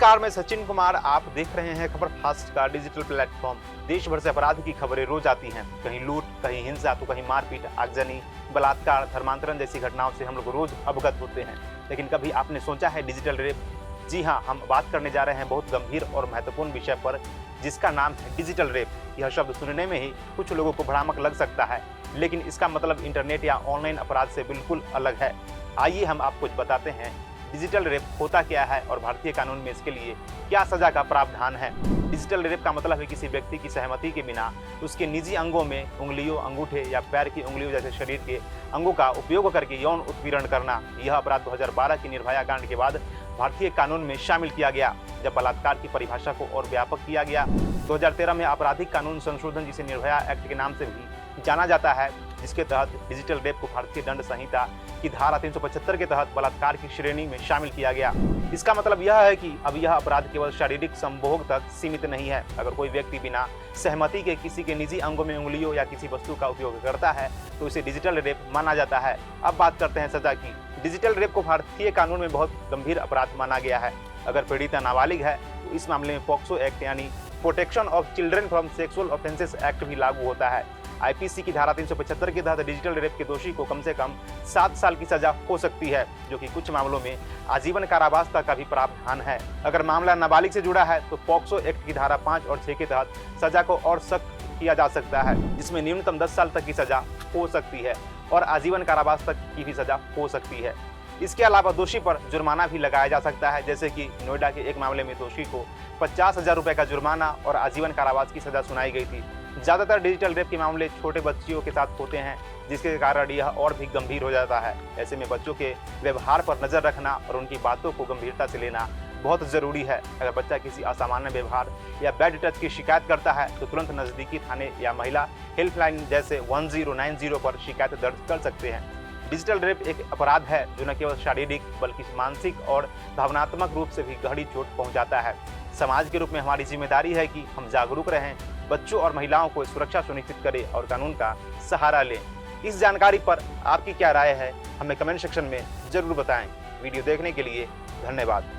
नमस्कार, मैं सचिन कुमार। आप देख रहे हैं खबर फास्ट का डिजिटल प्लेटफॉर्म। देश भर से अपराध की खबरें रोज आती हैं। कहीं लूट, कहीं हिंसा, तो कहीं मारपीट, आगजनी, बलात्कार, धर्मांतरण जैसी घटनाओं से हम लोग रोज अवगत होते हैं। लेकिन कभी आपने सोचा है डिजिटल रेप? जी हाँ, हम बात करने जा रहे हैं बहुत गंभीर और महत्वपूर्ण विषय पर, जिसका नाम है डिजिटल रेप। यह शब्द सुनने में ही कुछ लोगों को भ्रामक लग सकता है, लेकिन इसका मतलब इंटरनेट या ऑनलाइन अपराध से बिल्कुल अलग है। आइए हम आपको बताते हैं डिजिटल रेप होता क्या है और भारतीय कानून में इसके लिए क्या सजा का प्रावधान है। डिजिटल रेप का मतलब है किसी व्यक्ति की सहमति के बिना उसके निजी अंगों में उंगलियों, अंगूठे या पैर की उंगलियों जैसे शरीर के अंगों का उपयोग करके यौन उत्पीड़न करना। यह अपराध 2012 की निर्भया कांड के बाद भारतीय कानून में शामिल किया गया, जब बलात्कार की परिभाषा को और व्यापक किया गया। 2013 में आपराधिक कानून संशोधन, जिसे निर्भया एक्ट के नाम से भी जाना जाता है, जिसके तहत डिजिटल रेप को भारतीय दंड संहिता की धारा 375 के तहत बलात्कार की श्रेणी में शामिल किया गया। इसका मतलब यह है कि अब यह अपराध केवल शारीरिक संभोग तक सीमित नहीं है। अगर कोई व्यक्ति बिना सहमति के किसी के निजी अंगों में उंगलियों या किसी वस्तु का उपयोग करता है तो इसे डिजिटल रेप माना जाता है। अब बात करते हैं सजा की। डिजिटल रेप को भारतीय कानून में बहुत गंभीर अपराध माना गया है। अगर पीड़िता नाबालिग है तो इस मामले में पॉक्सो एक्ट यानी protection of children from sexual offences act भी लागू होता है। आईपीसी की धारा 375 के तहत डिजिटल रेप के दोषी को कम से कम 7 साल की सजा हो सकती है, जो कि कुछ मामलों में आजीवन कारावास तक का भी प्रावधान है। अगर मामला नाबालिग से जुड़ा है तो पॉक्सो एक्ट की धारा 5 और 6 के तहत सजा को और सख्त किया जा सकता है, जिसमें न्यूनतम 10 साल तक की सजा हो सकती है और आजीवन कारावास तक की भी सजा हो सकती है। इसके अलावा दोषी पर जुर्माना भी लगाया जा सकता है, जैसे कि नोएडा के एक मामले में दोषी को 50,000 रुपए का जुर्माना और आजीवन कारावास की सजा सुनाई गई थी। ज्यादातर डिजिटल रेप के मामले छोटे बच्चियों के साथ होते हैं, जिसके कारण यह और भी गंभीर हो जाता है। ऐसे में बच्चों के व्यवहार पर नजर रखना और उनकी बातों को गंभीरता से लेना बहुत जरूरी है। अगर बच्चा किसी असामान्य व्यवहार या बैड टच की शिकायत करता है तो तुरंत नजदीकी थाने या महिला हेल्पलाइन जैसे 1090 पर शिकायत दर्ज कर सकते हैं। डिजिटल रेप एक अपराध है जो न केवल शारीरिक बल्कि मानसिक और भावनात्मक रूप से भी गहरी चोट पहुंचाता है। समाज के रूप में हमारी जिम्मेदारी है कि हम जागरूक रहें, बच्चों और महिलाओं को सुरक्षा सुनिश्चित करें और कानून का सहारा लें। इस जानकारी पर आपकी क्या राय है, हमें कमेंट सेक्शन में जरूर बताएं। वीडियो देखने के लिए धन्यवाद।